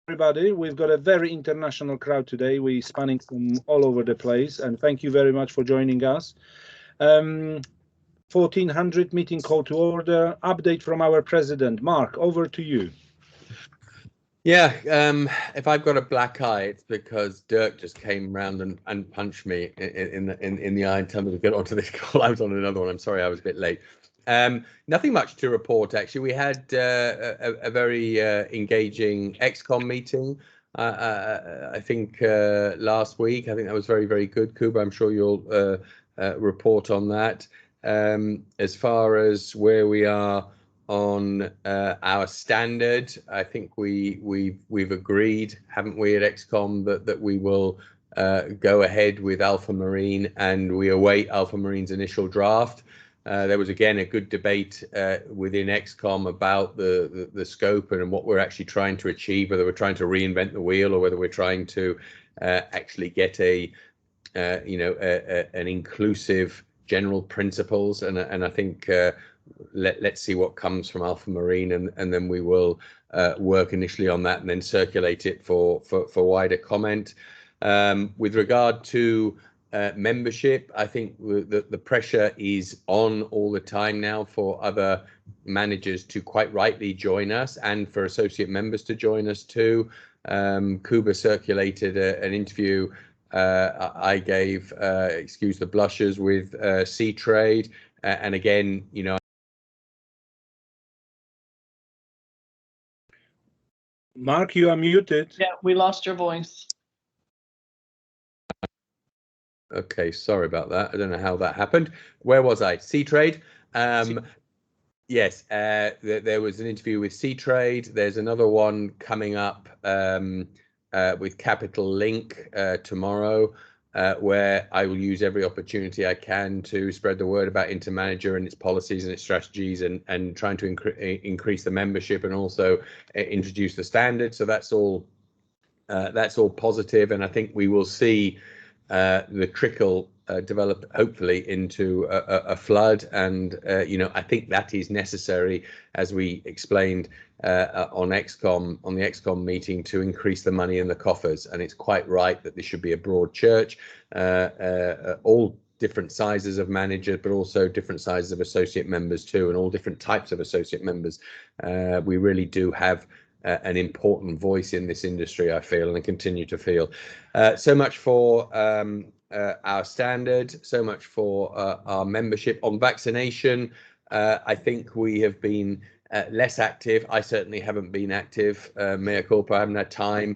Everybody, we've got a very international crowd today. We're spanning from all over the place, and thank you very much for joining us. 1400 meeting call to order. Update from our president. Mark, over to you. Yeah, if I've got a black eye, it's because Dirk just came round and punched me in the eye and told me to get onto this call. I was on another one. I'm sorry, I was a bit late. Nothing much to report, actually. We had a very engaging XCOM meeting, I think, last week. I think that was very, very good. Kuba, I'm sure you'll report on that. As far as where we are on our standard, I think we've agreed, haven't we, at XCOM, that we will go ahead with Alpha Marine, and we await Alpha Marine's initial draft. There was again a good debate within XCOM about the scope and what we're actually trying to achieve, whether we're trying to reinvent the wheel or whether we're trying to actually get an inclusive general principles. And I think let's see what comes from Alpha Marine, and then we will work initially on that and then circulate it for wider comment. With regard to membership, I think the pressure is on all the time now for other managers to quite rightly join us, and for associate members to join us too. Kuba circulated an interview I gave, excuse the blushes, with Sea Trade, and again, Mark, you are muted. Yeah, we lost your voice. Okay, sorry about that. I don't know how that happened. Where was I? Sea Trade. Yes, there was an interview with Sea Trade. There's another one coming up with Capital Link tomorrow, where I will use every opportunity I can to spread the word about InterManager and its policies and its strategies, and trying to increase the membership and also introduce the standard. So that's all positive, and I think we will see the trickle develop hopefully into a flood, and I think that is necessary, as we explained on the XCOM meeting, to increase the money in the coffers. And it's quite right that this should be a broad church, all different sizes of managers, but also different sizes of associate members too, and all different types of associate members. We really do have an important voice in this industry, I feel, and I continue to feel. So much for our standard, so much for our membership. On vaccination, I think we have been less active. I certainly haven't been active. Mea culpa, I haven't had time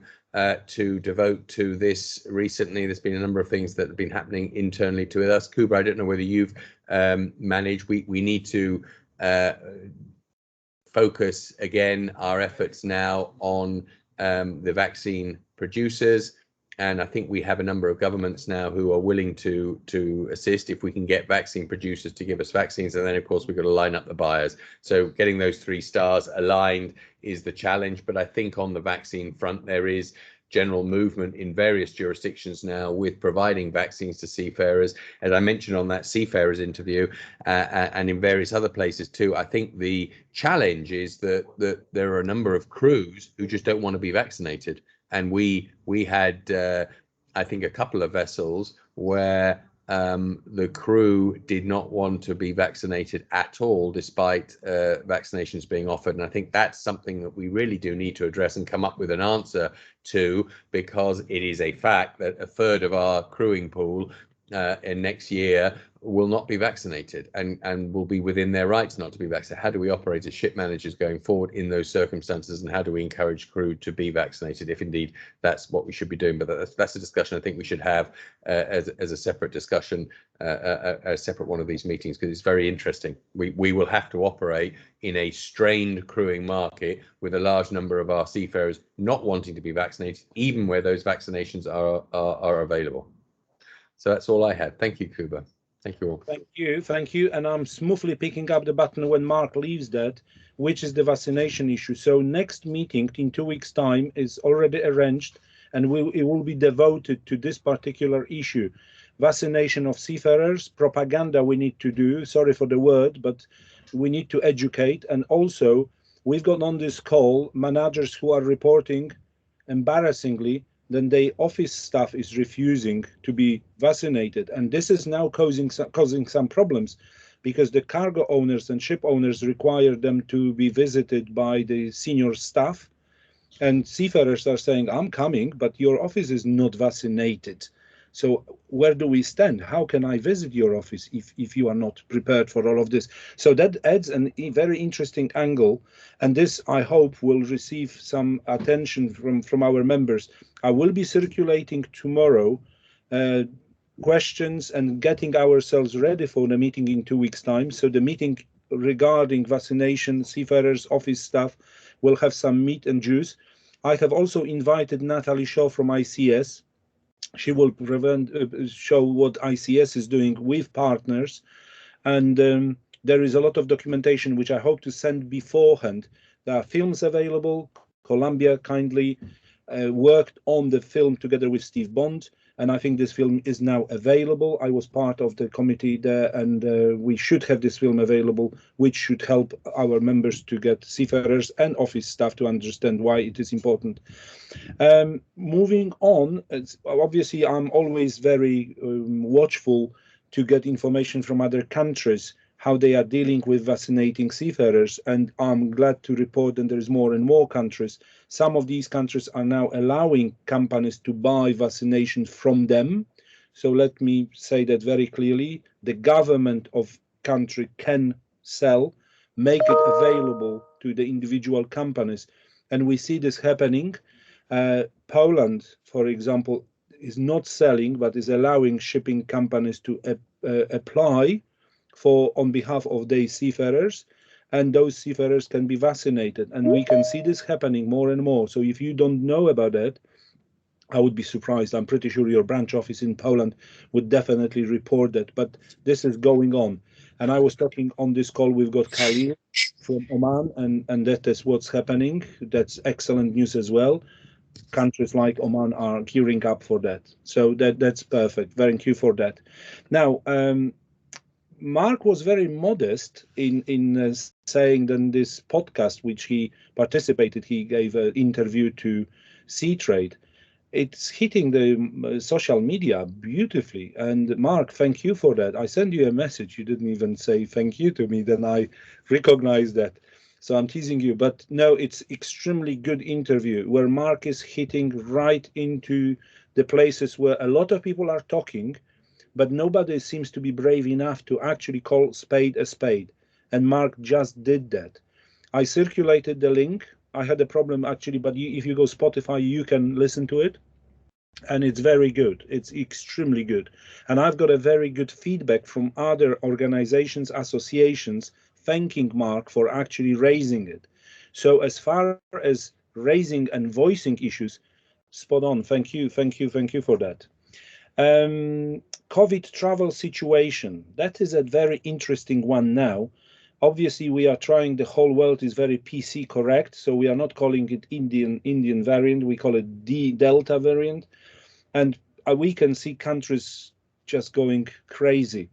to devote to this recently. There's been a number of things that have been happening internally to us. Kuba, I don't know whether you've managed. We need to focus again our efforts now on the vaccine producers, and I think we have a number of governments now who are willing to assist if we can get vaccine producers to give us vaccines, and then of course we've got to line up the buyers. So getting those three stars aligned is the challenge, but I think on the vaccine front there is general movement in various jurisdictions now with providing vaccines to seafarers. As I mentioned on that seafarers interview, and in various other places too, I think the challenge is that there are a number of crews who just don't want to be vaccinated. And we had, I think, a couple of vessels where the crew did not want to be vaccinated at all, despite vaccinations being offered. And I think that's something that we really do need to address and come up with an answer to, because it is a fact that a third of our crewing pool in next year will not be vaccinated, and will be within their rights not to be vaccinated. How do we operate as ship managers going forward in those circumstances, and how do we encourage crew to be vaccinated, if indeed that's what we should be doing? But that's a discussion I think we should have as a separate discussion, a separate one of these meetings, because it's very interesting. We will have to operate in a strained crewing market with a large number of our seafarers not wanting to be vaccinated, even where those vaccinations are available. So that's all I had. Thank you, Kuba. Thank you all. Thank you. And I'm smoothly picking up the button when Mark leaves that, which is the vaccination issue. So next meeting in 2 weeks' time is already arranged, and it will be devoted to this particular issue. Vaccination of seafarers, propaganda we need to do. Sorry for the word, but we need to educate. And also, we've got on this call managers who are reporting embarrassingly, then the office staff is refusing to be vaccinated. And this is now causing some problems, because the cargo owners and ship owners require them to be visited by the senior staff. And seafarers are saying, I'm coming, but your office is not vaccinated. So where do we stand? How can I visit your office if you are not prepared for all of this? So that adds a very interesting angle. And this, I hope, will receive some attention from our members. I will be circulating tomorrow questions and getting ourselves ready for the meeting in 2 weeks' time. So the meeting regarding vaccination, seafarers, office staff will have some meat and juice. I have also invited Natalie Shaw from ICS. She will show what ICS is doing with partners. And there is a lot of documentation which I hope to send beforehand. There are films available. Columbia kindly worked on the film together with Steve Bond, and I think this film is now available. I was part of the committee there, and we should have this film available, which should help our members to get seafarers and office staff to understand why it is important. Moving on, obviously I'm always very watchful to get information from other countries, how they are dealing with vaccinating seafarers, and I'm glad to report that there is more and more countries. Some of these countries are now allowing companies to buy vaccinations from them. So let me say that very clearly, the government of country can sell, make it available to the individual companies, and we see this happening. Poland, for example, is not selling, but is allowing shipping companies to apply for on behalf of their seafarers, and those seafarers can be vaccinated. And we can see this happening more and more. So if you don't know about that, I would be surprised. I'm pretty sure your branch office in Poland would definitely report that. But this is going on. And I was talking on this call, we've got Khalil from Oman, and that is what's happening. That's excellent news as well. Countries like Oman are gearing up for that. So that's perfect. Thank you for that. Now, Mark was very modest in saying that this podcast, which he participated, he gave an interview to Sea Trade. It's hitting the social media beautifully. And Mark, thank you for that. I sent you a message. You didn't even say thank you to me. Then I recognize that. So I'm teasing you, but no, it's extremely good interview where Mark is hitting right into the places where a lot of people are talking, but nobody seems to be brave enough to actually call spade a spade. And Mark just did that. I circulated the link. I had a problem actually, but if you go Spotify, you can listen to it. And it's very good. It's extremely good. And I've got a very good feedback from other organizations, associations, thanking Mark for actually raising it. So as far as raising and voicing issues, spot on. Thank you for that. COVID travel situation. That is a very interesting one now. Obviously, we are trying, the whole world is very PC correct, so we are not calling it Indian variant, we call it Delta variant. And we can see countries just going crazy.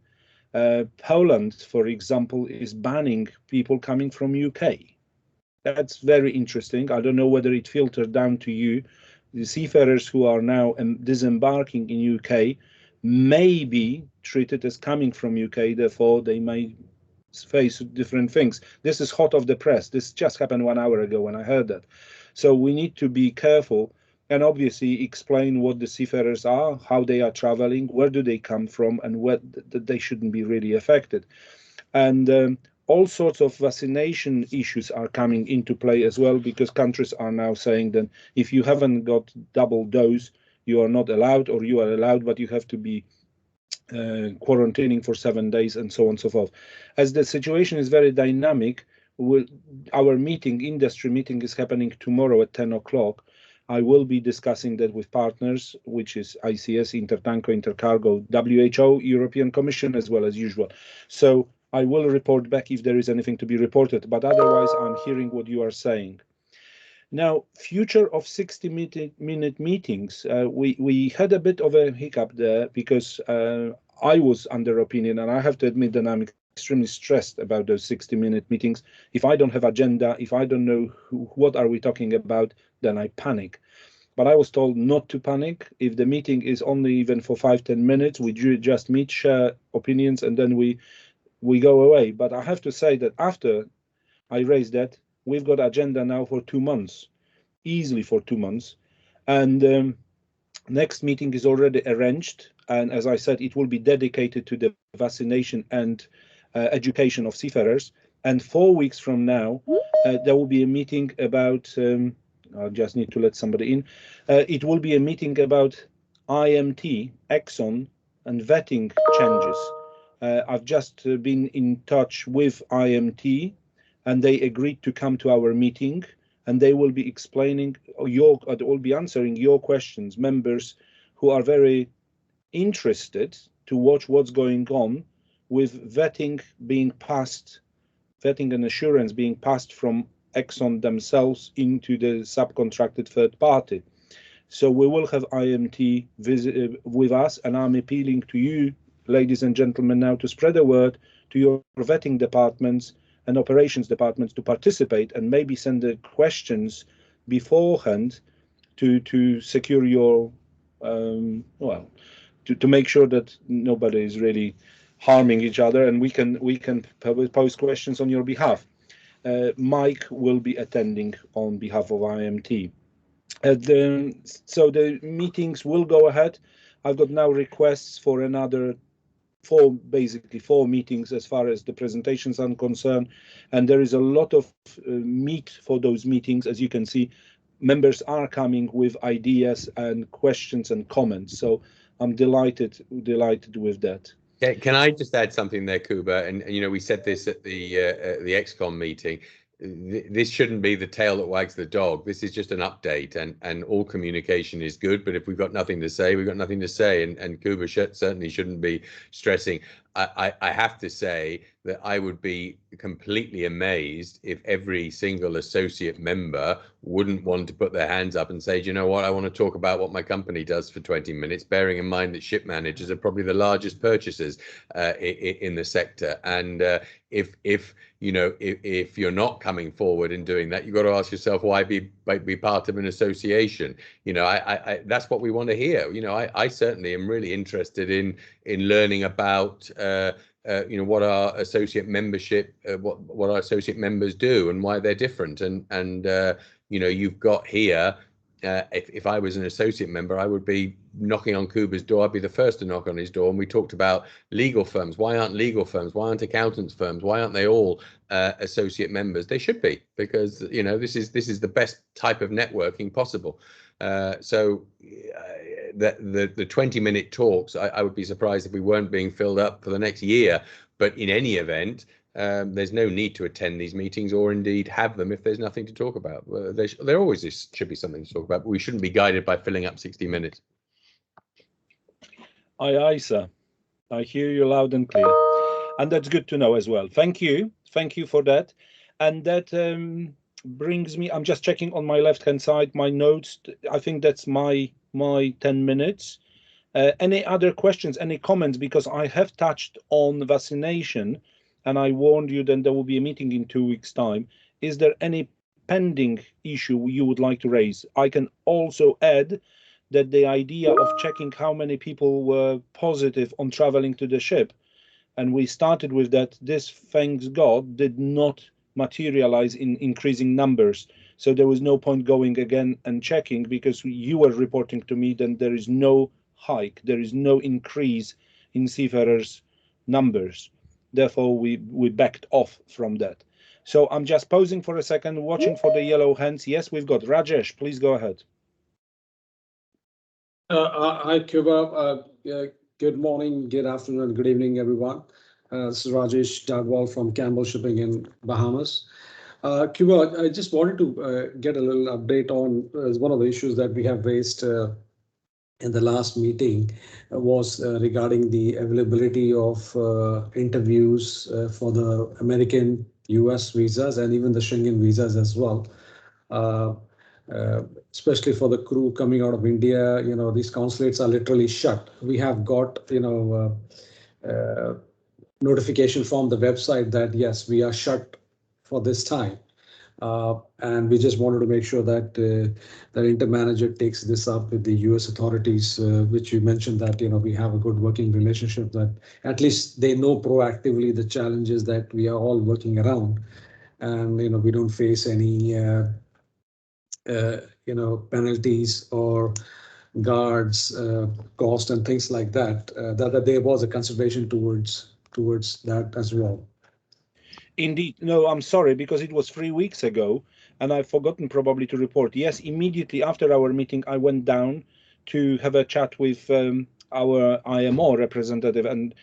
Poland, for example, is banning people coming from UK. That's very interesting. I don't know whether it filtered down to you. The seafarers who are now disembarking in UK may be treated as coming from UK, therefore they may face different things. This is hot off the press. This just happened 1 hour ago when I heard that. So we need to be careful and obviously explain what the seafarers are, how they are traveling, where do they come from, and what they shouldn't be really affected. And all sorts of vaccination issues are coming into play as well, because countries are now saying that if you haven't got double dose, you are not allowed, or you are allowed, but you have to be quarantining for 7 days, and so on and so forth. As the situation is very dynamic, our industry meeting is happening tomorrow at 10 o'clock. I will be discussing that with partners, which is ICS, Intertanko, Intercargo, WHO, European Commission, as well as usual. So I will report back if there is anything to be reported, but otherwise I'm hearing what you are saying. Now, future of 60-minute meetings. We had a bit of a hiccup there because I was under opinion, and I have to admit that I'm extremely stressed about those 60-minute meetings. If I don't have agenda, if I don't know what are we talking about, then I panic. but I was told not to panic. If the meeting is only even for 5-10 minutes, we just meet, share opinions, and then we go away. But I have to say that after I raised that, we've got agenda now for 2 months, easily for 2 months, and next meeting is already arranged. And as I said, it will be dedicated to the vaccination and education of seafarers. And 4 weeks from now, there will be a meeting about. I just need to let somebody in. It will be a meeting about IMT, Exxon, and vetting changes. I've just been in touch with IMT, and they agreed to come to our meeting, and they will be explaining they will be answering your questions, members who are very interested to watch what's going on with vetting and assurance being passed from Exxon themselves into the subcontracted third party. So we will have IMT with us, and I'm appealing to you, ladies and gentlemen, now to spread the word to your vetting departments and operations departments to participate, and maybe send the questions beforehand to secure your to make sure that nobody is really harming each other, and we can pose questions on your behalf. Mike will be attending on behalf of IMT. So the meetings will go ahead. I've got now requests for another basically four meetings as far as the presentations are concerned, and there is a lot of meat for those meetings. As you can see, members are coming with ideas and questions and comments, so I'm delighted with that. Can I just add something there, Kuba? And you know, we said this at the XCOM meeting. This shouldn't be the tail that wags the dog. This is just an update, and all communication is good. But if we've got nothing to say, we've got nothing to say. And Kuba certainly shouldn't be stressing. I have to say that I would be completely amazed if every single associate member wouldn't want to put their hands up and say, do you know what, I want to talk about what my company does for 20 minutes, bearing in mind that ship managers are probably the largest purchasers in the sector. And if you're not coming forward and doing that, you've got to ask yourself, why be part of an association? You know, I that's what we want to hear. You know, I certainly am really interested in learning about what our associate membership, what our associate members do and why they're different. And you've got here, if I was an associate member, I would be knocking on Kuba's door. I'd be the first to knock on his door. And we talked about legal firms. Why aren't legal firms? Why aren't accountants firms? Why aren't they all associate members? They should be, because this is the best type of networking possible. So the 20-minute talks, I would be surprised if we weren't being filled up for the next year. But in any event, there's no need to attend these meetings, or indeed have them, if there's nothing to talk about. There always should be something to talk about, but we shouldn't be guided by filling up 60 minutes. Aye, sir. I hear you loud and clear, and that's good to know as well. Thank you for that. And that brings me, I'm just checking on my left hand side my notes. I think that's my 10 minutes. Any other questions, any comments? Because I have touched on vaccination, and I warned you that there will be a meeting in 2 weeks' time. Is there any pending issue you would like to raise? I can also add that the idea of checking how many people were positive on traveling to the ship, and we started with that, this, thanks God, did not materialize in increasing numbers. So there was no point going again and checking, because you were reporting to me that there is no hike, there is no increase in seafarers' numbers. Therefore, we backed off from that. So I'm just pausing for a second, watching for the yellow hands. Yes, we've got Rajesh. Please go ahead. Hi, Kuba. Good morning, good afternoon, good evening, everyone. This is Rajesh Dagwal from Campbell Shipping in Bahamas. Kuba, I just wanted to get a little update on one of the issues that we have raised in the last meeting was regarding the availability of interviews for the American, US visas, and even the Schengen visas as well. Especially for the crew coming out of India, these consulates are literally shut. We have got, notification from the website that yes, we are shut for this time. And we just wanted to make sure that that InterManager takes this up with the US authorities, which you mentioned that we have a good working relationship, that at least they know proactively the challenges that we are all working around, and we don't face any penalties or guards cost and things like that. That there was a consideration towards that as well. Indeed. No, I'm sorry, because it was 3 weeks ago, and I've forgotten probably to report. Yes, immediately after our meeting, I went down to have a chat with our IMO representative and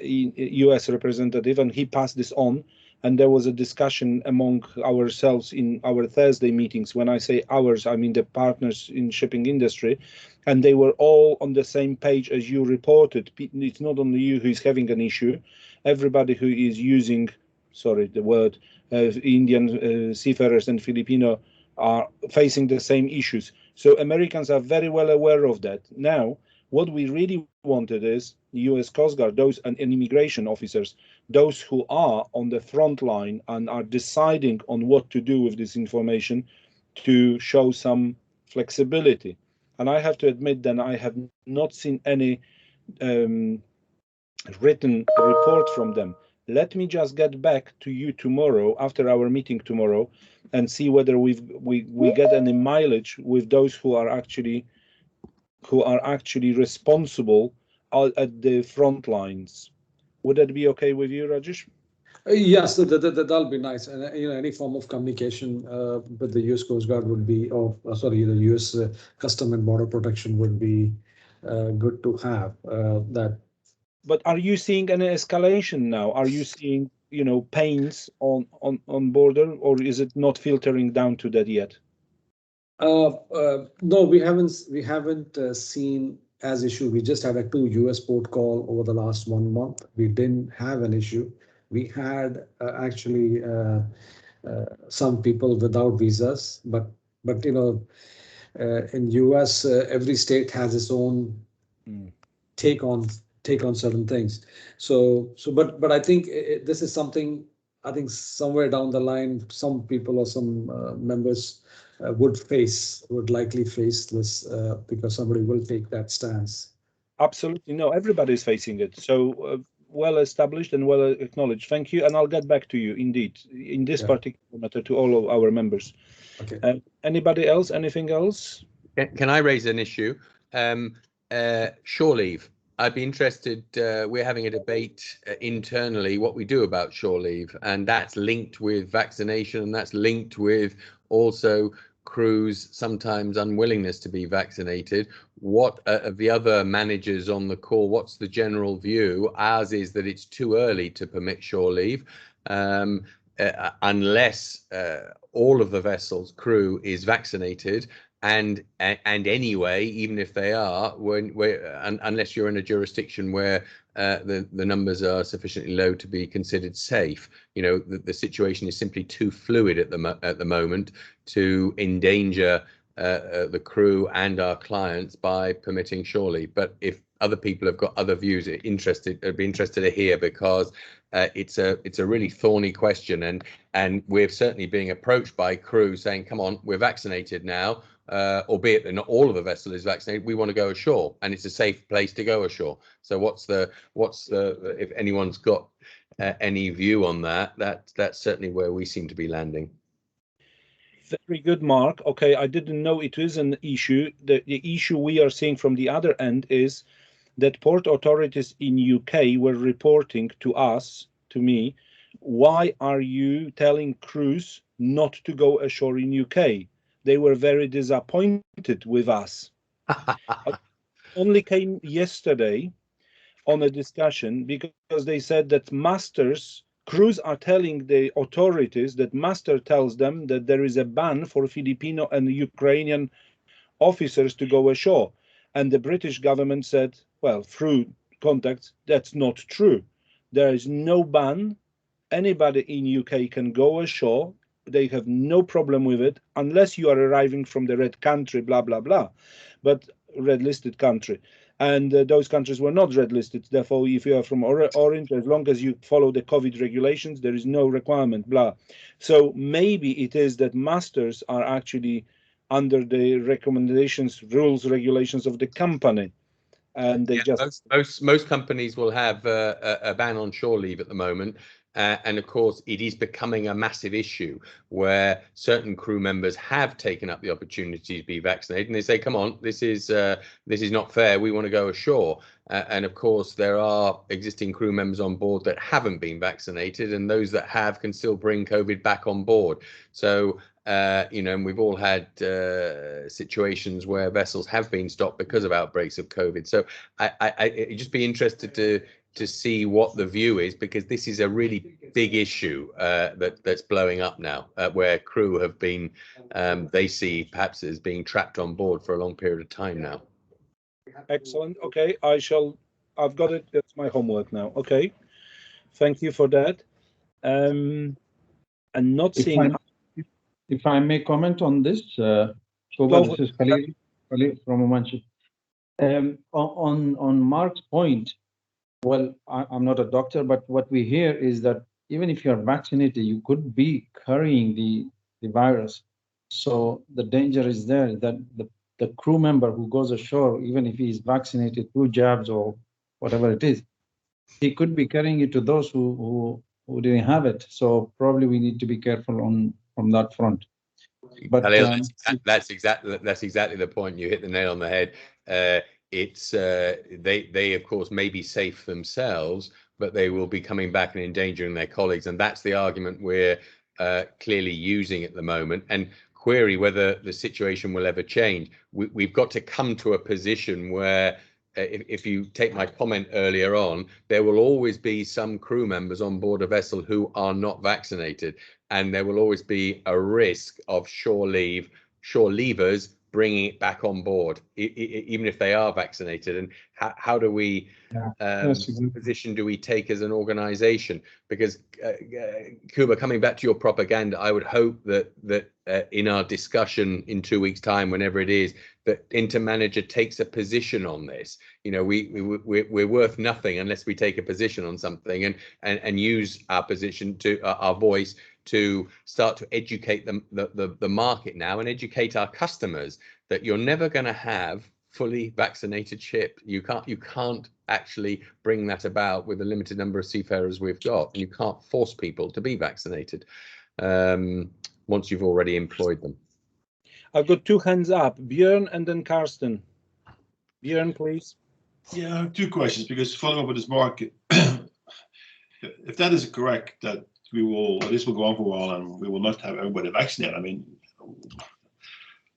US representative, and he passed this on. And there was a discussion among ourselves in our Thursday meetings. When I say ours, I mean the partners in shipping industry, and they were all on the same page as you reported. It's not only you who is having an issue. Everybody who is using, sorry, the word, Indian seafarers and Filipino are facing the same issues. So Americans are very well aware of that. Now, what we really wanted is US Coast Guard, those and immigration officers, those who are on the front line and are deciding on what to do with this information, to show some flexibility. And I have to admit that I have not seen any written report from them. Let me just get back to you tomorrow after our meeting tomorrow and see whether we get any mileage with those who are actually responsible at the front lines. Would that be okay with you, Rajesh? Yes, that'll be nice. And any form of communication with the US Coast Guard would be, sorry, the US Custom and Border Protection would be good to have. That. But are you seeing any escalation now? Are you seeing, pains on border, or is it not filtering down to that yet? No, we haven't seen as issue. We just had a 2 US port call over the last 1 month. We didn't have an issue. We had actually some people without visas, but in US every state has its own take on certain things. But I think this is something, I think somewhere down the line some people or some members would likely face this because somebody will take that stance. Absolutely. No, everybody's facing it. So well established and well acknowledged. Thank you. And I'll get back to you indeed in this particular matter to all of our members. Okay. Anybody else? Anything else? Can I raise an issue? Shore leave. I'd be interested. We're having a debate internally what we do about shore leave, and that's linked with vaccination, and that's linked with also crews sometimes unwillingness to be vaccinated. What of the other managers on the call, what's the general view? Ours is that it's too early to permit shore leave unless all of the vessel's crew is vaccinated. And anyway, even if they are, unless you're in a jurisdiction where the numbers are sufficiently low to be considered safe, the situation is simply too fluid at the moment to endanger the crew and our clients by permitting shore leave. But if other people have got other views, I'd be interested to hear, because it's a really thorny question, and we're certainly being approached by crew saying, "Come on, we're vaccinated now." Albeit that not all of the vessel is vaccinated, we want to go ashore, and it's a safe place to go ashore. So what's the if anyone's got any view on that, that's certainly where we seem to be landing. Very good, Mark. Okay, I didn't know it is an issue. The issue we are seeing from the other end is that port authorities in UK were reporting to us, to me, why are you telling crews not to go ashore in UK? They were very disappointed with us. Only came yesterday on a discussion because they said that crews are telling the authorities that master tells them that there is a ban for Filipino and Ukrainian officers to go ashore. And the British government said, well, through contacts, that's not true. There is no ban. Anybody in UK can go ashore. They have no problem with it unless you are arriving from the red country, blah, blah, blah, but red listed country. and those countries were not red listed. Therefore, if you are from orange, as long as you follow the COVID regulations, there is no requirement, blah. So maybe it is that masters are actually under the recommendations, rules, regulations of the company, and they just most companies will have a ban on shore leave at the moment, and of course it is becoming a massive issue where certain crew members have taken up the opportunity to be vaccinated, and they say, come on, this is not fair, we want to go ashore. And of course there are existing crew members on board that haven't been vaccinated, and those that have can still bring COVID back on board. So you know, and we've all had situations where vessels have been stopped because of outbreaks of COVID. So I'd just be interested to see what the view is, because this is a really big issue that's blowing up now, where crew have been, they see perhaps as being trapped on board for a long period of time now. Excellent. Okay, I've got it. That's my homework now. Okay, thank you for that. And not seeing. If I may comment on this, this is Khalil from Oman. On Mark's point, well, I'm not a doctor, but what we hear is that even if you're vaccinated, you could be carrying the virus. So the danger is there that the crew member who goes ashore, even if he is vaccinated, 2 jabs or whatever it is, he could be carrying it to those who didn't have it. So probably we need to be careful from that front. But that's exactly the point. You hit the nail on the head. It's they of course may be safe themselves, but they will be coming back and endangering their colleagues, and that's the argument we're clearly using at the moment. And query whether the situation will ever change. We've got to come to a position where, if you take my comment earlier on, there will always be some crew members on board a vessel who are not vaccinated, and there will always be a risk of shore leavers bringing it back on board, even if they are vaccinated. And how do we, position do we take as an organization? Because Kuba, coming back to your propaganda, I would hope that in our discussion in 2 weeks' time, whenever it is, that InterManager takes a position on this. You know, we're worth nothing unless we take a position on something and use our position to our voice to start to educate the market now, and educate our customers that you're never going to have fully vaccinated ship. You can't actually bring that about with the limited number of seafarers we've got, and you can't force people to be vaccinated once you've already employed them. I've got 2 hands up, Björn and then Karsten. Björn, please. Yeah, I have 2 questions, because following up with this market, if that is correct, that this will go on for a while and we will not have everybody vaccinated, I mean,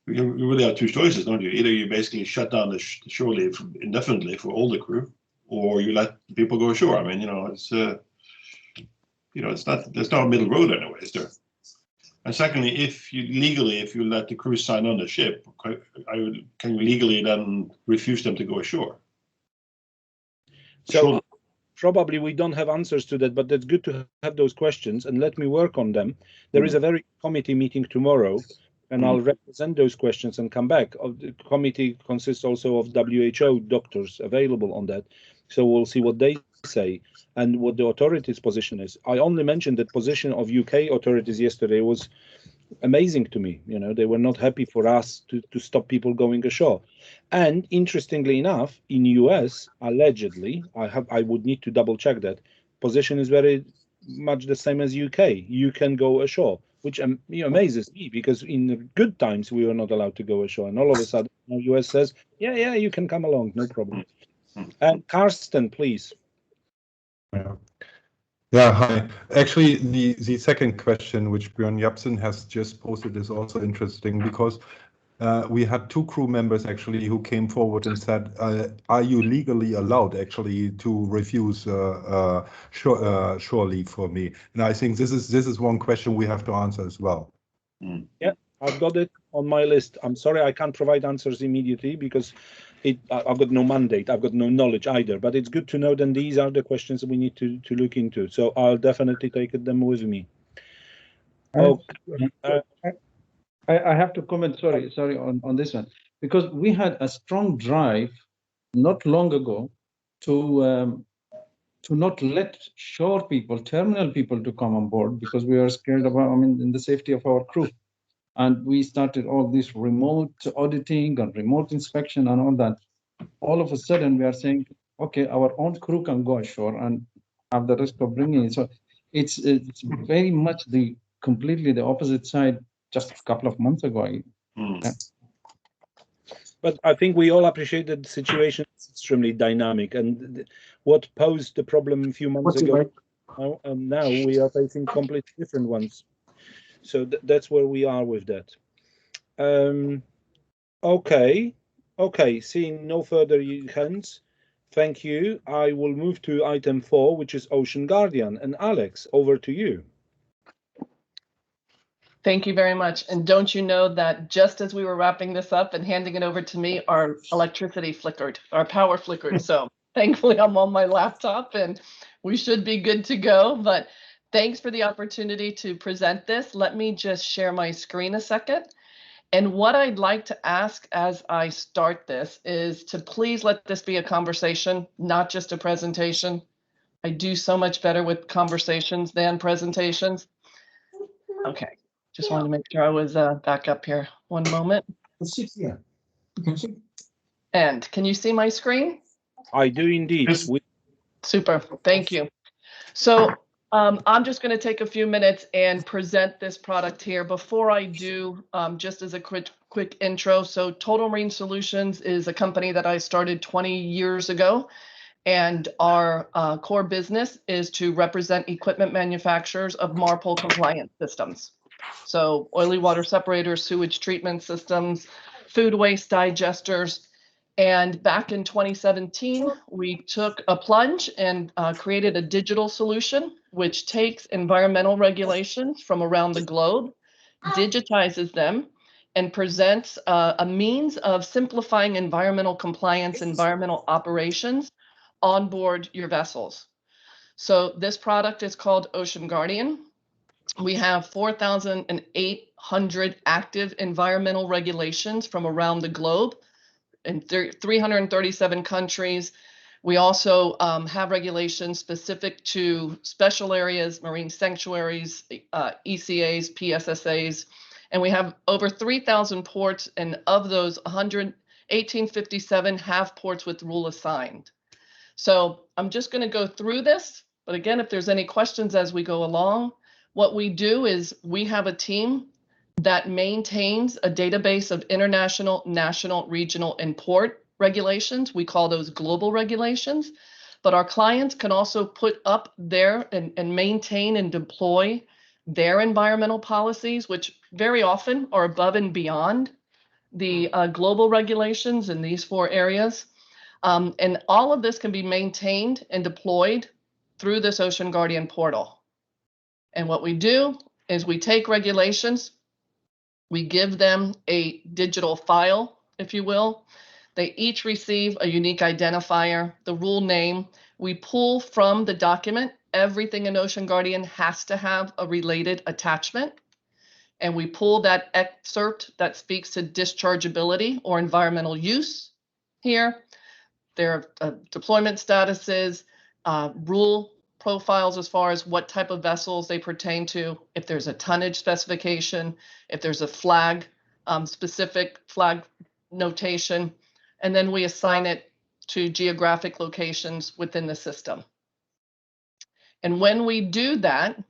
you really have 2 choices, don't you? Either you basically shut down the shore leave indefinitely for all the crew, or you let people go ashore. I mean, you know, it's there's no middle road anyway, is there? And secondly, if you let the crew sign on the ship, can you legally then refuse them to go ashore? So probably we don't have answers to that, but that's good to have those questions, and let me work on them. There is a very committee meeting tomorrow, and I'll represent those questions and come back. The committee consists also of WHO doctors available on that, so we'll see what they say and what the authorities' position is. I only mentioned that position of UK authorities yesterday was amazing to me. You know, they were not happy for us to stop people going ashore. And interestingly enough, in US, allegedly, I would need to double check that, position is very much the same as UK. You can go ashore, which amazes me, because in good times we were not allowed to go ashore, and all of a sudden US says, yeah, you can come along, no problem. And Karsten, please. Yeah, hi. Actually, the second question, which Björn Japsen has just posted, is also interesting, because we had 2 crew members actually who came forward and said, are you legally allowed actually to refuse shore leave for me? And I think this is one question we have to answer as well. Yeah, I've got it on my list. I'm sorry I can't provide answers immediately, because I've got no mandate, I've got no knowledge either, but it's good to know that these are the questions that we need to look into. So I'll definitely take them with me. I have to comment, sorry on this one, because we had a strong drive not long ago to not let shore people, terminal people to come on board because we are scared about, in the safety of our crew. And we started all this remote auditing and remote inspection and all that. All of a sudden we are saying, okay, our own crew can go ashore and have the risk of bringing it. So it's very much completely the opposite side just a couple of months ago. Yeah. But I think we all appreciate that the situation is extremely dynamic, and what posed the problem a few months ago, and now we are facing completely different ones. So that's where we are with that. Okay, seeing no further hands, thank you. I will move to item 4, which is Ocean Guardian. And Alex, over to you. Thank you very much. And don't you know that just as we were wrapping this up and handing it over to me, our electricity flickered, our power flickered. So thankfully I'm on my laptop and we should be good to go. But thanks for the opportunity to present this. Let me just share my screen a second. And what I'd like to ask as I start this is to please let this be a conversation, not just a presentation. I do so much better with conversations than presentations. Okay. Just wanted to make sure I was back up here. One moment. And can you see my screen? I do indeed. Yes. Super. Thank you. So I'm just going to take a few minutes and present this product here. Before I do, just as a quick intro. So Total Marine Solutions is a company that I started 20 years ago. And our core business is to represent equipment manufacturers of MARPOL compliant systems. So oily water separators, sewage treatment systems, food waste digesters. And back in 2017, we took a plunge and created a digital solution, which takes environmental regulations from around the globe, digitizes them, and presents a means of simplifying environmental compliance, environmental operations on board your vessels. So this product is called Ocean Guardian. We have 4,800 active environmental regulations from around the globe in 337 countries. We also have regulations specific to special areas, marine sanctuaries, ECAs, PSSAs, and we have over 3,000 ports, and of those, 1,857 have ports with rule assigned. So I'm just going to go through this, but again, if there's any questions as we go along, what we do is we have a team that maintains a database of international, national, regional, and port regulations. We call those global regulations, but our clients can also put up there and maintain and deploy their environmental policies, which very often are above and beyond the global regulations in these 4 areas. And all of this can be maintained and deployed through this Ocean Guardian portal. And what we do is we take regulations, we give them a digital file, if you will. They each receive a unique identifier, the rule name. We pull from the document. Everything in Ocean Guardian has to have a related attachment. And we pull that excerpt that speaks to dischargeability or environmental use here. Their deployment statuses, rule profiles as far as what type of vessels they pertain to, if there's a tonnage specification, if there's a flag, specific flag notation, and then we assign it to geographic locations within the system. And when we do that,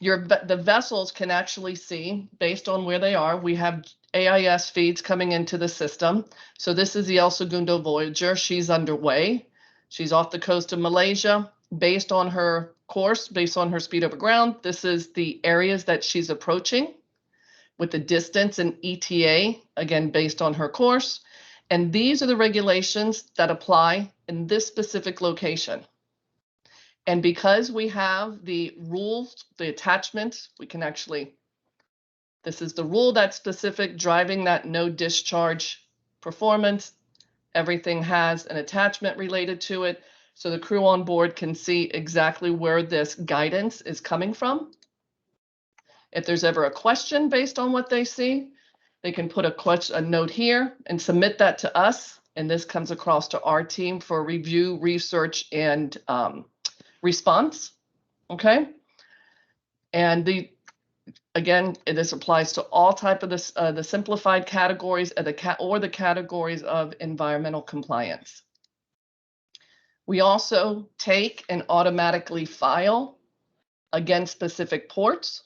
the vessels can actually see, based on where they are, we have AIS feeds coming into the system. So this is the El Segundo Voyager. She's underway. She's off the coast of Malaysia. Based on her course, based on her speed over ground, this is the areas that she's approaching with the distance and ETA, again, based on her course. And these are the regulations that apply in this specific location. And because we have the rules, the attachments, we can actually, this is the rule that's specific, driving that no discharge performance. Everything has an attachment related to it. So the crew on board can see exactly where this guidance is coming from. If there's ever a question based on what they see, they can put a note here and submit that to us. and this comes across to our team for review, research, and response. Okay. And again, this applies to all type of the simplified categories of the categories of environmental compliance. We also take and automatically file against specific ports.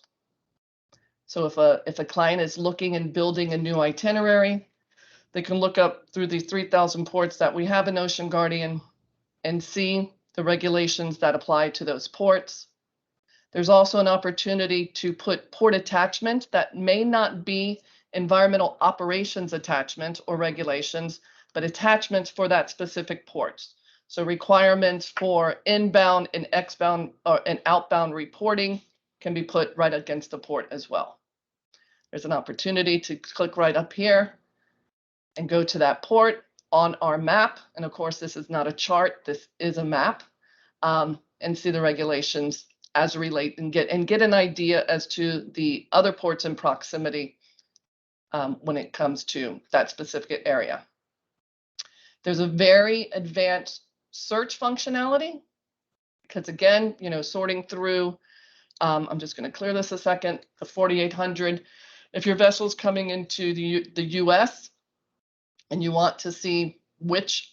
So if a client is looking and building a new itinerary, they can look up through the 3,000 ports that we have in Ocean Guardian and see the regulations that apply to those ports. There's also an opportunity to put port attachment that may not be environmental operations attachment or regulations, but attachments for that specific ports. So requirements for inbound and outbound reporting can be put right against the port as well. There's an opportunity to click right up here and go to that port on our map. And of course, this is not a chart, this is a map, and see the regulations as relate and get an idea as to the other ports in proximity when it comes to that specific area. There's a very advanced search functionality because again, sorting through, I'm just going to clear this a second, the 4,800. If your vessel's coming into the US and you want to see which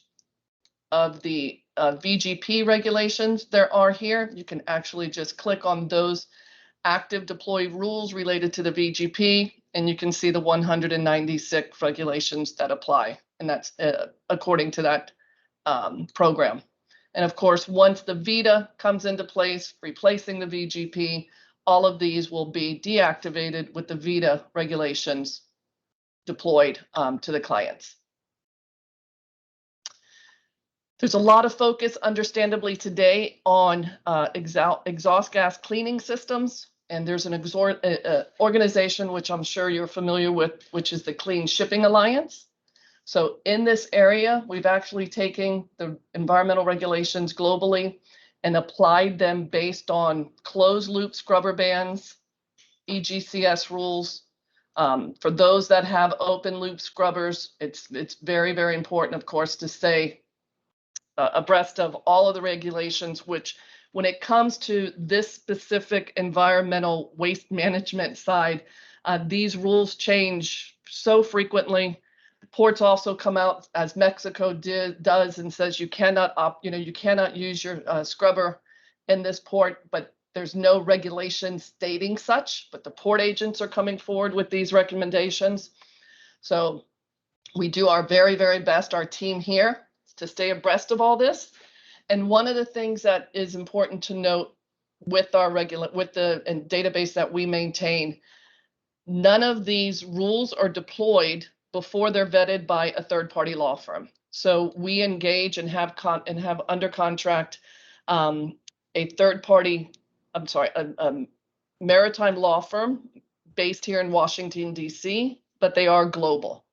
of the VGP regulations there are here, you can actually just click on those active deployed rules related to the VGP, and you can see the 196 regulations that apply, and that's according to that program. And of course, once the VITA comes into place, replacing the VGP, all of these will be deactivated with the VITA regulations deployed to the clients. There's a lot of focus, understandably, today on exhaust gas cleaning systems, and there's an organization which I'm sure you're familiar with, which is the Clean Shipping Alliance. So in this area, we've actually taken the environmental regulations globally and applied them based on closed loop scrubber bans, EGCS rules. For those that have open loop scrubbers, it's very, very important, of course, to stay abreast of all of the regulations, which when it comes to this specific environmental waste management side, these rules change so frequently. Ports also come out, as Mexico does, and says you cannot you cannot use your scrubber in this port, but there's no regulation stating such, but the port agents are coming forward with these recommendations. So we do our very, very best, our team here, to stay abreast of all this. And one of the things that is important to note with the database that we maintain, none of these rules are deployed before they're vetted by a third-party law firm. So we engage and have under contract a third-party, a maritime law firm based here in Washington, D.C., but they are global.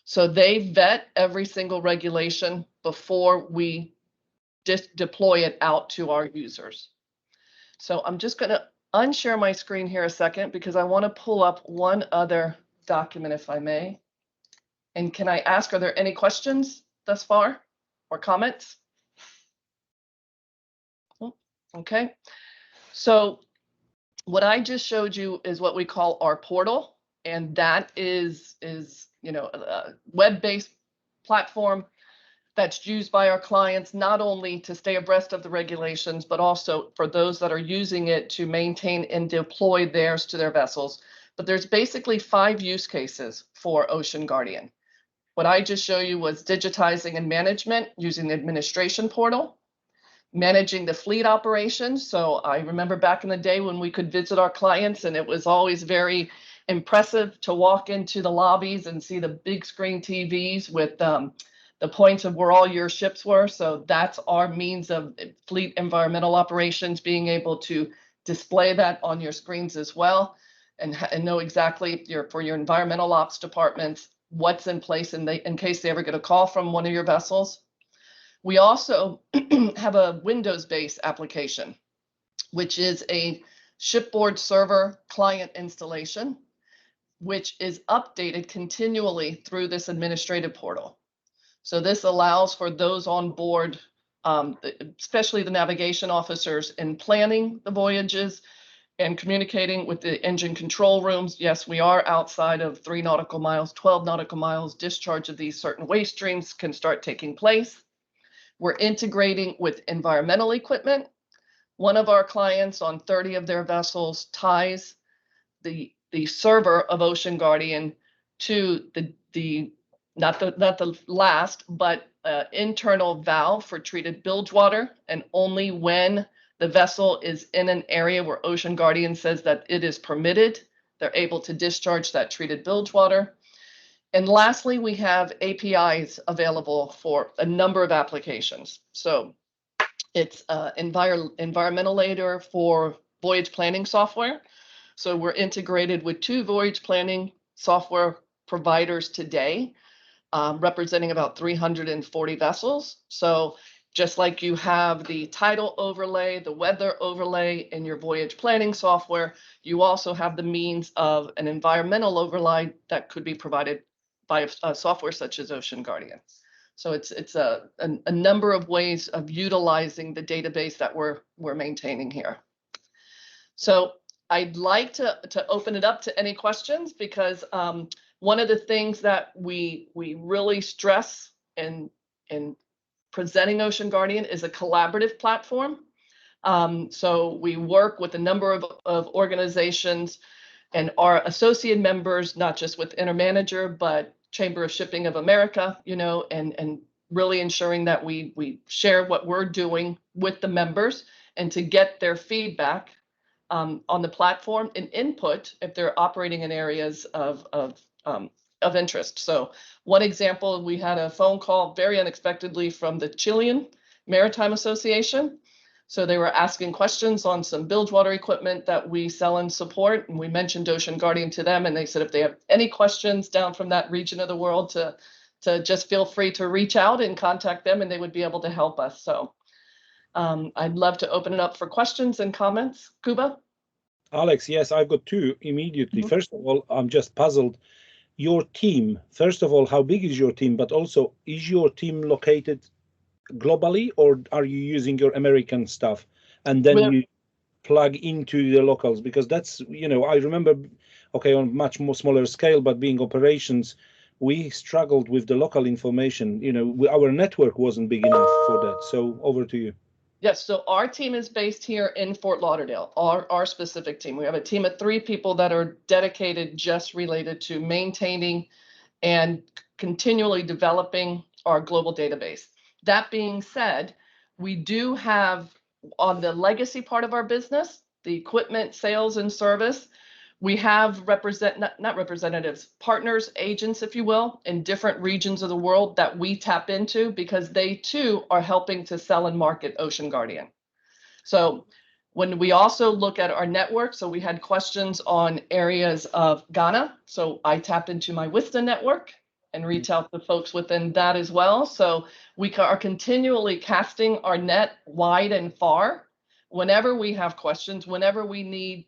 So they vet every single regulation before we just deploy it out to our users. So I'm just going to unshare my screen here a second because I want to pull up one other document, if I may. And can I ask, are there any questions thus far or comments? Okay. So what I just showed you is what we call our portal, and that is a web-based platform that's used by our clients not only to stay abreast of the regulations, but also for those that are using it to maintain and deploy theirs to their vessels. But there's basically 5 use cases for Ocean Guardian. What I just showed you was digitizing and management using the administration portal, managing the fleet operations. So I remember back in the day when we could visit our clients, and it was always very impressive to walk into the lobbies and see the big screen TVs with the points of where all your ships were. So that's our means of fleet environmental operations, being able to display that on your screens as well, and know exactly for your environmental ops departments what's in place in case they ever get a call from one of your vessels. We also have a Windows-based application, which is a shipboard server client installation, which is updated continually through this administrative portal. So this allows for those on board, especially the navigation officers, in planning the voyages and communicating with the engine control rooms. Yes, we are outside of 3 nautical miles, 12 nautical miles. Discharge of these certain waste streams can start taking place. We're integrating with environmental equipment. One of our clients on 30 of their vessels ties the server of Ocean Guardian to the not the last, but internal valve for treated bilge water, and only when the vessel is in an area where Ocean Guardian says that it is permitted, they're able to discharge that treated bilge water. And lastly, we have APIs available for a number of applications. So it's environmental aider for voyage planning software. So we're integrated with 2 voyage planning software providers today, representing about 340 vessels. So just like you have the tidal overlay, the weather overlay in your voyage planning software, you also have the means of an environmental overlay that could be provided by a software such as Ocean Guardian. So it's a number of ways of utilizing the database that we're maintaining here. So I'd like to open it up to any questions, because one of the things that we really stress in presenting Ocean Guardian is a collaborative platform. So we work with a number of organizations and our associate members, not just with InterManager, but Chamber of Shipping of America, you know, and really ensuring that we share what we're doing with the members, and to get their feedback on the platform and input if they're operating in areas of interest. So one example, we had a phone call very unexpectedly from the Chilean Maritime Association. So they were asking questions on some bilge water equipment that we sell and support. And we mentioned Ocean Guardian to them. And they said if they have any questions down from that region of the world, to just feel free to reach out and contact them, and they would be able to help us. So I'd love to open it up for questions and comments. Kuba? Alex, yes, I've got 2 immediately. First of all, I'm just puzzled. Your team, first of all, how big is your team? But also, is your team located globally, or are you using your American stuff and then you plug into the locals? Because that's, you know, I remember, okay, on much more smaller scale, but being operations, we struggled with the local information. You know, our network wasn't big enough for that. So over to you. Yes, so our team is based here in Fort Lauderdale, our specific team. We have a team of 3 people that are dedicated, just related to maintaining and continually developing our global database. That being said, we do have, on the legacy part of our business, the equipment sales and service, we have not representatives, partners, agents, if you will, in different regions of the world that we tap into, because they too are helping to sell and market Ocean Guardian. So when we also look at our network, so we had questions on areas of Ghana. So I tap into my WISTA network and reach out to folks within that as well. So we are continually casting our net wide and far whenever we have questions, whenever we need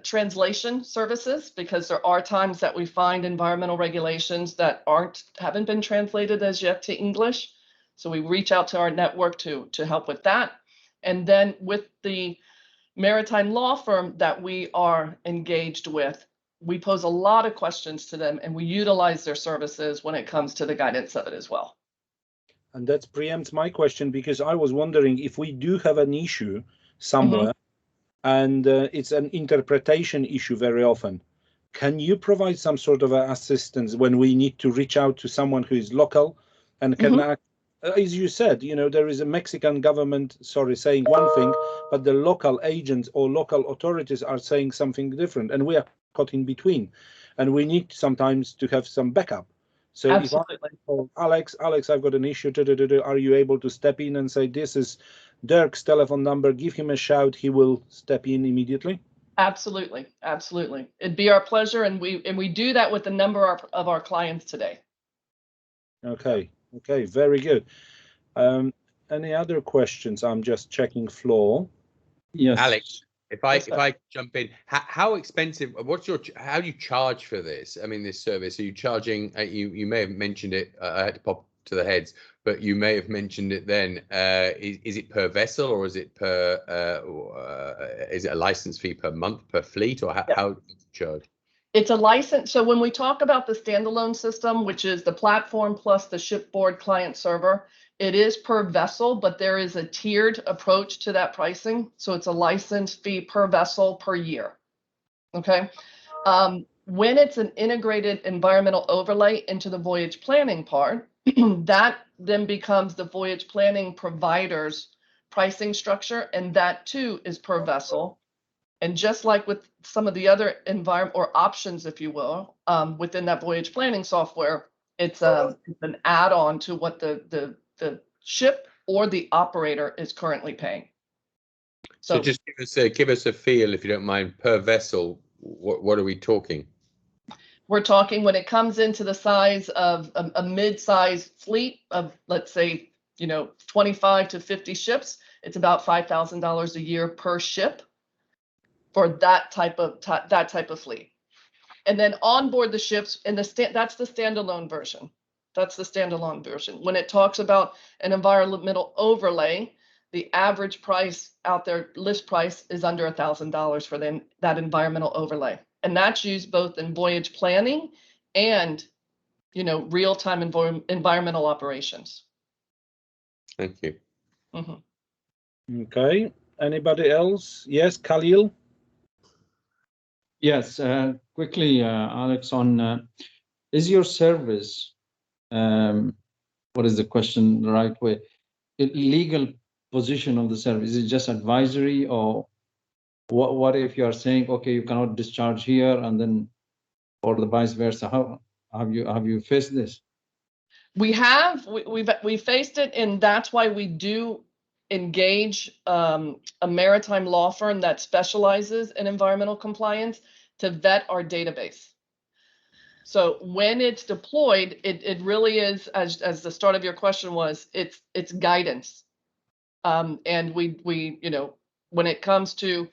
translation services, because there are times that we find environmental regulations that haven't been translated as yet to English. So we reach out to our network to help with that. And then with the maritime law firm that we are engaged with, we pose a lot of questions to them, and we utilize their services when it comes to the guidance of it as well. And that preempts my question, because I was wondering if we do have an issue somewhere, and it's an interpretation issue very often, can you provide some sort of assistance when we need to reach out to someone who is local and can act? As you said, you know, there is a Mexican government, saying one thing, but the local agents or local authorities are saying something different, and we are caught in between, and we need sometimes to have some backup. So Absolutely. if I call Alex, I've got an issue, are you able to step in and say, this is Dirk's telephone number, give him a shout, he will step in immediately? Absolutely, absolutely. It'd be our pleasure, and we do that with a number of our clients today. Okay, very good. Any other questions? I'm just checking floor. Yes. Alex, If I jump in, how expensive? How do you charge for this? I mean, this service. Are you charging? You may have mentioned it. I had to pop to the heads, but you may have mentioned it then. Is it per vessel, or is it is it a license fee per month per fleet, or how do you charge? It's a license. So when we talk about the standalone system, which is the platform plus the shipboard client server, it is per vessel, but there is a tiered approach to that pricing. So it's a license fee per vessel per year. Okay. When it's an integrated environmental overlay into the voyage planning part, that then becomes the voyage planning provider's pricing structure, and that too is per vessel. And just like with some of the other environment or options, if you will, within that voyage planning software, it's an add-on to what the ship or the operator is currently paying. So just give us a feel, if you don't mind, per vessel. What are we talking? We're talking when it comes into the size of a mid-size fleet of, let's say, 25 to 50 ships. It's about $5,000 a year per ship for that type of fleet. And then onboard the ships, and that's the standalone version. That's the standalone version. When it talks about an environmental overlay, the average price out there, list price, is under $1,000 for that environmental overlay. And that's used both in voyage planning and, real-time environmental operations. Thank you. Mm-hmm. Okay. Anybody else? Yes, Khalil? Yes, quickly, Alex, on is your service, what is the question the right way? Legal position of the service, is it just advisory, or what if you are saying, okay, you cannot discharge here, and then, or the vice versa? How have you faced this? We have, we faced it, and that's why we do engage a maritime law firm that specializes in environmental compliance to vet our database. So when it's deployed, it really is, as the start of your question was, it's guidance. And we when it comes to,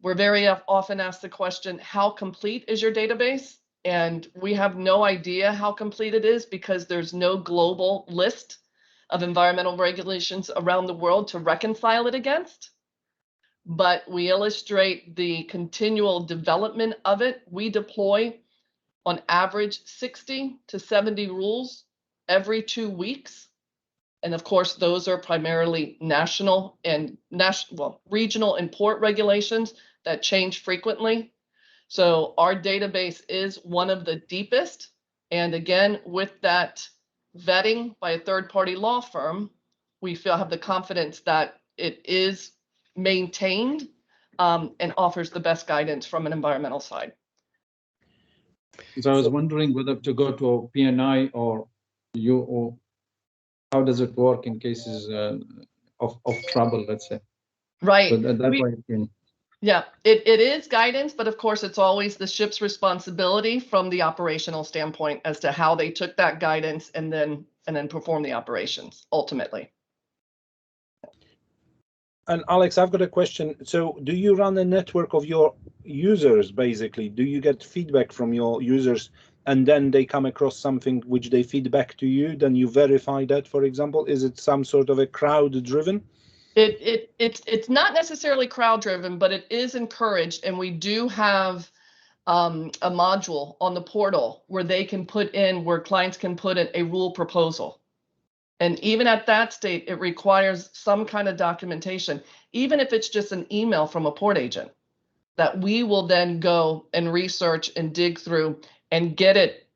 we're very often asked the question, how complete is your database? And we have no idea how complete it is, because there's no global list of environmental regulations around the world to reconcile it against. But we illustrate the continual development of it. We deploy on average 60 to 70 rules every 2 weeks. And of course, those are primarily national and regional and port regulations that change frequently. So our database is one of the deepest. And again, with that vetting by a third-party law firm, we have the confidence that it is maintained and offers the best guidance from an environmental side. So I was wondering whether to go to a P&I or how does it work in cases of trouble, let's say? Right. So that's why it can. Yeah, it is guidance, but of course, it's always the ship's responsibility from the operational standpoint as to how they took that guidance and then perform the operations ultimately. And Alex, I've got a question. So do you run a network of your users, basically? Do you get feedback from your users and then they come across something which they feed back to you, then you verify that, for example? Is it some sort of a crowd driven? It's not necessarily crowd driven, but it is encouraged. And we do have a module on the portal where where clients can put in a rule proposal. And even at that state, it requires some kind of documentation, even if it's just an email from a port agent, that we will then go and research and dig through and get it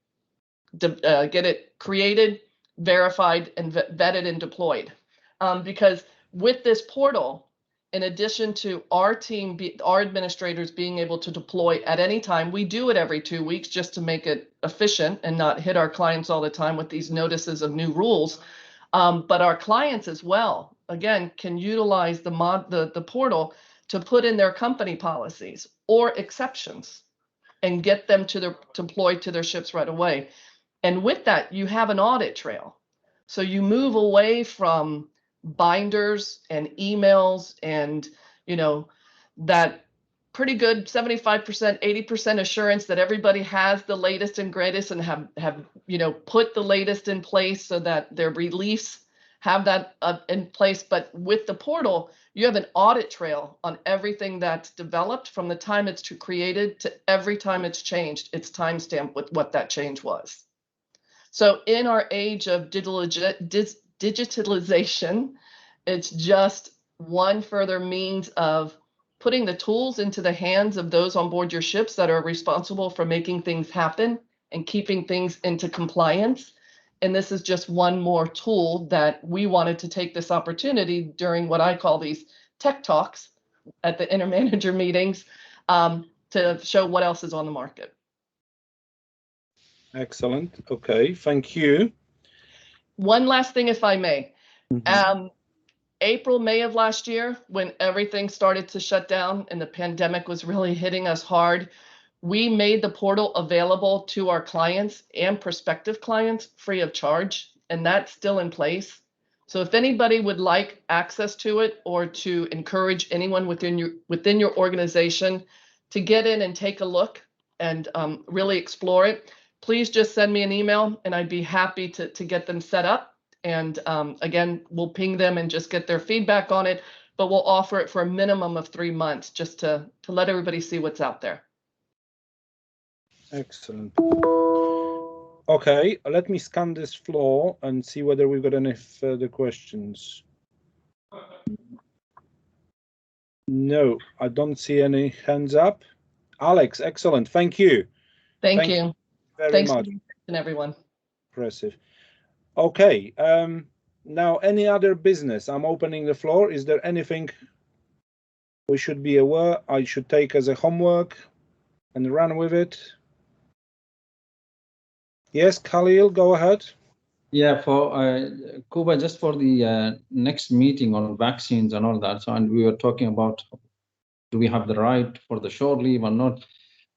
created, verified, and vetted and deployed. Because with this portal, in addition to our team, our administrators being able to deploy at any time, we do it every 2 weeks just to make it efficient and not hit our clients all the time with these notices of new rules. But our clients as well, again, can utilize the portal to put in their company policies or exceptions and get them deployed to their ships right away. And with that, you have an audit trail. So you move away from binders and emails and, that pretty good 75%, 80% assurance that everybody has the latest and greatest and have put the latest in place so that their reliefs have that in place. But with the portal, you have an audit trail on everything that's developed from the time it's created to every time it's changed. It's timestamped with what that change was. So in our age of digitalization, it's just one further means of putting the tools into the hands of those on board your ships that are responsible for making things happen and keeping things into compliance. And this is just one more tool that we wanted to take this opportunity during what I call these tech talks at the InterManager meetings to show what else is on the market. Excellent. Okay, thank you. One last thing, if I may. April, May of last year, when everything started to shut down and the pandemic was really hitting us hard, we made the portal available to our clients and prospective clients free of charge, and that's still in place. So if anybody would like access to it or to encourage anyone within your organization to get in and take a look and really explore it, please just send me an email and I'd be happy to get them set up. And again, we'll ping them and just get their feedback on it, but we'll offer it for a minimum of 3 months just to let everybody see what's out there. Excellent. Okay, let me scan this floor and see whether we've got any further questions. No, I don't see any hands up. Alex, excellent. Thank you. Thank you Very much. And everyone. Impressive. Okay, now any other business? I'm opening the floor. Is there anything we should be aware I should take as a homework and run with it? Yes, Khalil, go ahead. Yeah, for Kuba, just for the next meeting on vaccines and all that. So, and we were talking about, do we have the right for the shore leave or not?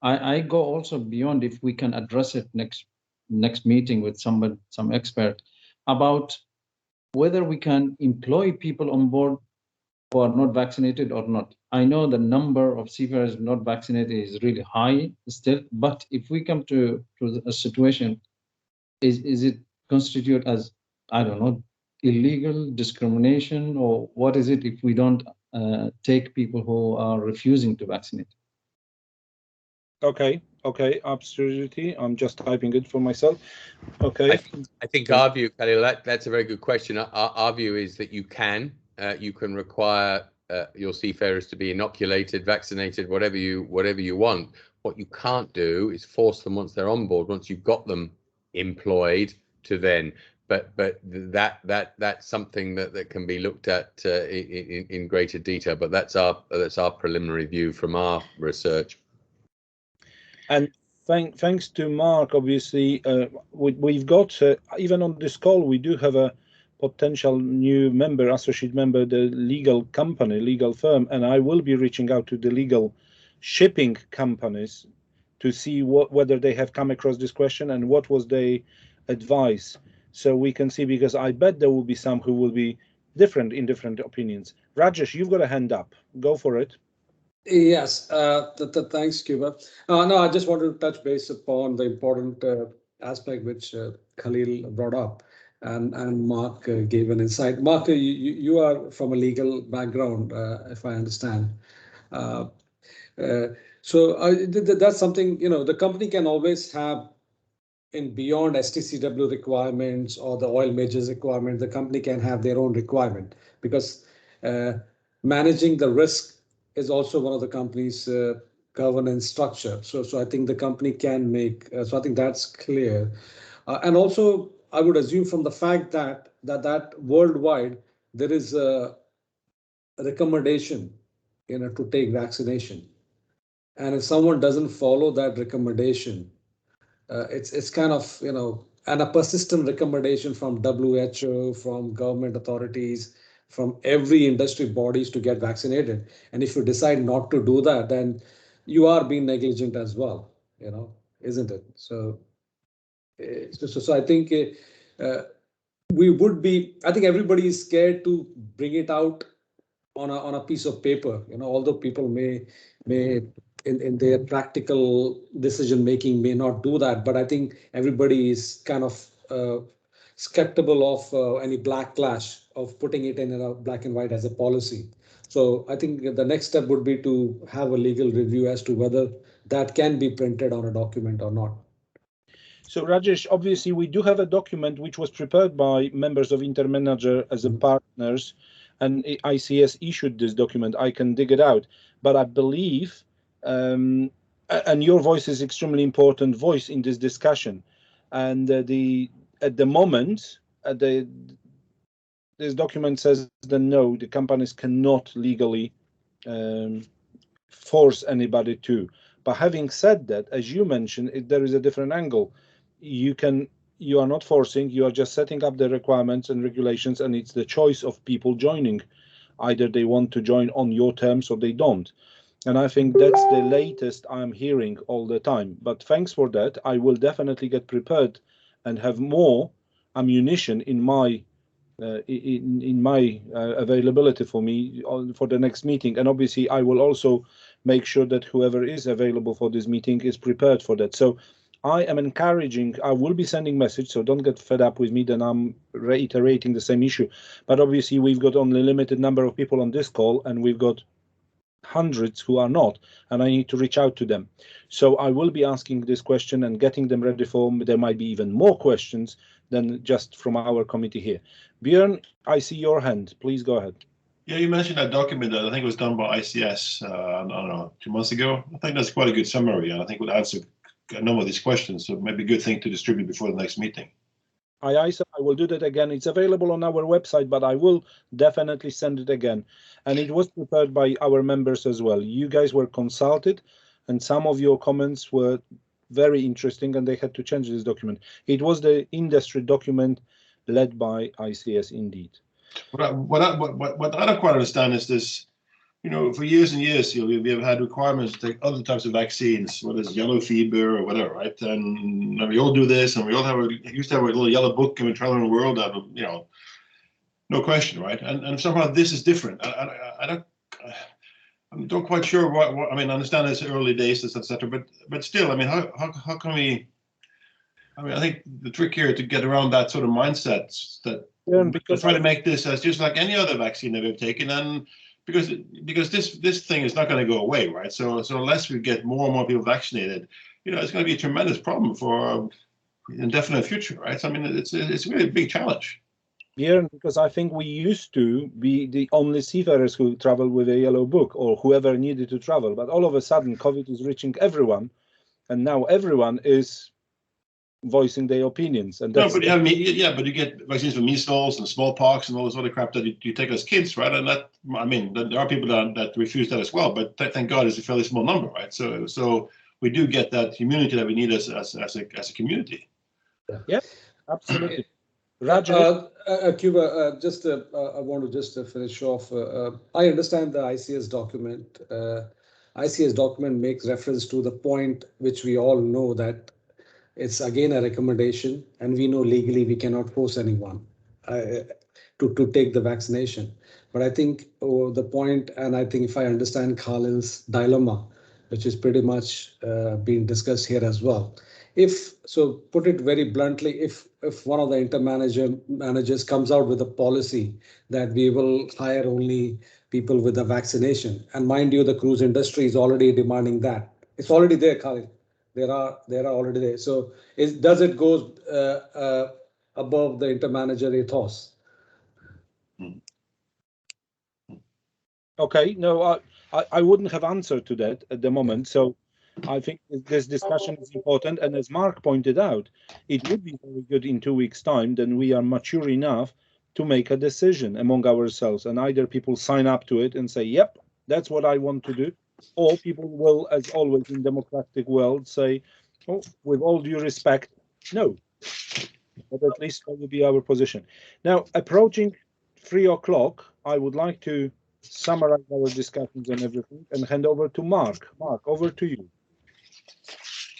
I go also beyond if we can address it next meeting with some expert about whether we can employ people on board who are not vaccinated or not. I know the number of seafarers not vaccinated is really high still, but if we come to a situation, is it constitute as, I don't know, illegal discrimination, or what is it if we don't take people who are refusing to vaccinate? Okay, absolutely. I'm just typing it for myself. Okay. I think our view, Khalil, that's a very good question. Our view is that you can require your seafarers to be inoculated, vaccinated, whatever you want. What you can't do is force them once they're on board, once you've got them employed, to then. But that's something that can be looked at in greater detail. But that's our preliminary view from our research. And thanks to Mark, obviously, we've got, even on this call, we do have a potential new member, associate member, the legal firm, and I will be reaching out to the legal shipping companies to see whether they have come across this question and what was their advice. So we can see, because I bet there will be some who will be different opinions. Rajesh, you've got a hand up. Go for it. Yes, thanks, Cuba. No, I just wanted to touch base upon the important aspect which Khalil brought up, and Mark gave an insight. Mark, you are from a legal background, if I understand. That's something, the company can always have, in beyond STCW requirements or the oil majors requirement, the company can have their own requirement, because managing the risk is also one of the company's governance structure. So I think the company can make, so I think that's clear. And also, I would assume from the fact that worldwide, there is a recommendation, to take vaccination. And if someone doesn't follow that recommendation, it's kind of, and a persistent recommendation from WHO, from government authorities, from every industry bodies to get vaccinated. And if you decide not to do that, then you are being negligent as well, isn't it? So I think I think everybody is scared to bring it out on a piece of paper. Although people may in their practical decision making may not do that, but I think everybody is kind of skeptical of any backlash of putting it in a black and white as a policy. So I think the next step would be to have a legal review as to whether that can be printed on a document or not. So Rajesh, obviously we do have a document which was prepared by members of InterManager as a partners, and ICS issued this document. I can dig it out, but I believe, and your voice is extremely important voice in this discussion, and at the moment, this document says that no, the companies cannot legally force anybody to. But having said that, as you mentioned, there is a different angle. You are not forcing, you are just setting up the requirements and regulations, and it's the choice of people joining. Either they want to join on your terms or they don't. And I think that's the latest I'm hearing all the time. But thanks for that. I will definitely get prepared and have more ammunition in my availability for me for the next meeting. And obviously I will also make sure that whoever is available for this meeting is prepared for that. So I am encouraging, I will be sending message, so don't get fed up with me then I'm reiterating the same issue. But obviously we've got only limited number of people on this call, and we've got hundreds who are not, and I need to reach out to them. So I will be asking this question and getting them ready for, there might be even more questions than just from our committee here. Björn, I see your hand. Please go ahead. Yeah, you mentioned that document that I think was done by ICS, I don't know, 2 months ago. I think that's quite a good summary, and I think would answer a number of these questions. So it might be a good thing to distribute before the next meeting. I will do that again. It's available on our website, but I will definitely send it again. And it was prepared by our members as well. You guys were consulted, and some of your comments were very interesting, and they had to change this document. It was the industry document led by ICS indeed. What I don't quite understand is this, for years and years, we have had requirements to take other types of vaccines, whether it's yellow fever or whatever, right? And we all do this, and we all used to have a little yellow book and we travel around the world, no question, right? And somehow this is different. I don't quite sure what I mean. I understand it's early days, etc. But still, I mean, how can we? I mean, I think the trick here is to get around that sort of mindset that because try to make this as just like any other vaccine that we've taken, and because this thing is not going to go away, right? So unless we get more and more people vaccinated, it's going to be a tremendous problem for indefinite future, right? So, I mean, it's really a big challenge. Yeah, because I think we used to be the only seafarers who travel with a yellow book, or whoever needed to travel. But all of a sudden, COVID is reaching everyone, and now everyone is voicing their opinions. And that's but you get vaccines for measles and smallpox and all this other crap that you take as kids, right? And that, I mean, there are people that refuse that as well. But thank God, it's a fairly small number, right? So we do get that immunity that we need as a community. Yeah, absolutely. Cuba, I want to just finish off. I understand the ICS document. ICS document makes reference to the point which we all know, that it's again a recommendation, and we know legally we cannot force anyone to take the vaccination. But I think the point, and I think if I understand Khalen's dilemma, which is pretty much being discussed here as well. Put it very bluntly, if one of the managers comes out with a policy that we will hire only people with a vaccination, and mind you, the cruise industry is already demanding that. It's already there, Khaled. They are already there. So does it go above the InterManager ethos? Okay, no, I wouldn't have answered to that at the moment. So I think this discussion is important. And as Mark pointed out, it would be very good in 2 weeks' time, then we are mature enough to make a decision among ourselves. And either people sign up to it and say, yep, that's what I want to do. Or people will, as always in democratic world, say, oh, with all due respect, no. But at least that would be our position. Now, approaching 3 o'clock, I would like to summarize our discussions and everything and hand over to Mark. Mark, over to you.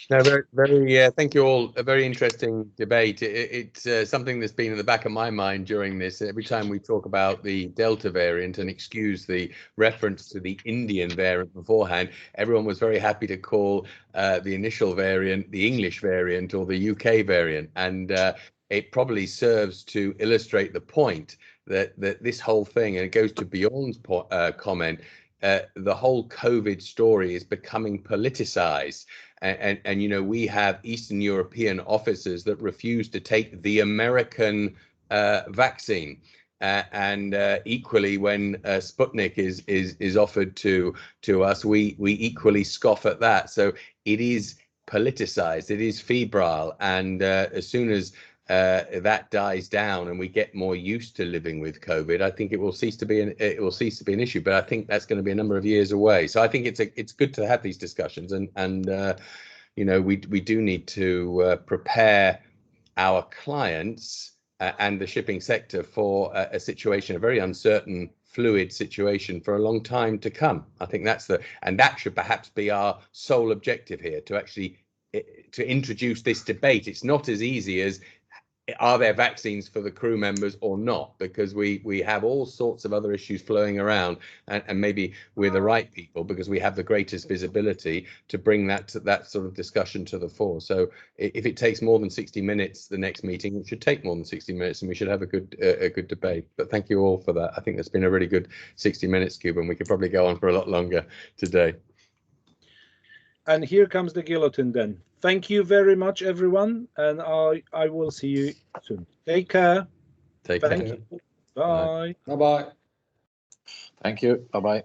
No, very. Thank you all. A very interesting debate. It's something that's been in the back of my mind during this. Every time we talk about the Delta variant, and excuse the reference to the Indian variant beforehand, everyone was very happy to call the initial variant the English variant or the UK variant, and it probably serves to illustrate the point that this whole thing, and it goes to Bjorn's comment. The whole COVID story is becoming politicized. And you know, we have Eastern European officers that refuse to take the American vaccine, and equally when Sputnik is offered to us, we equally scoff at that. So it is politicized, it is febrile, and as soon as that dies down and we get more used to living with COVID, I think it will cease to be an issue. But I think that's going to be a number of years away. So I think it's good to have these discussions, and you know, we do need to prepare our clients and the shipping sector for a situation, a very uncertain, fluid situation for a long time to come. I think that should perhaps be our sole objective here, to actually to introduce this debate. It's not as easy as, are there vaccines for the crew members or not? Because we have all sorts of other issues flowing around, and maybe we're the right people because we have the greatest visibility to bring that sort of discussion to the fore. So if it takes more than 60 minutes, the next meeting, it should take more than 60 minutes, and we should have a good debate. But thank you all for that. I think that's been a really good 60 minutes, Cuban. We could probably go on for a lot longer today. And here comes the guillotine then. Thank you very much, everyone, and I will see you soon. Take care. Take care. Thank you. Bye. Bye-bye. Thank you. Bye-bye.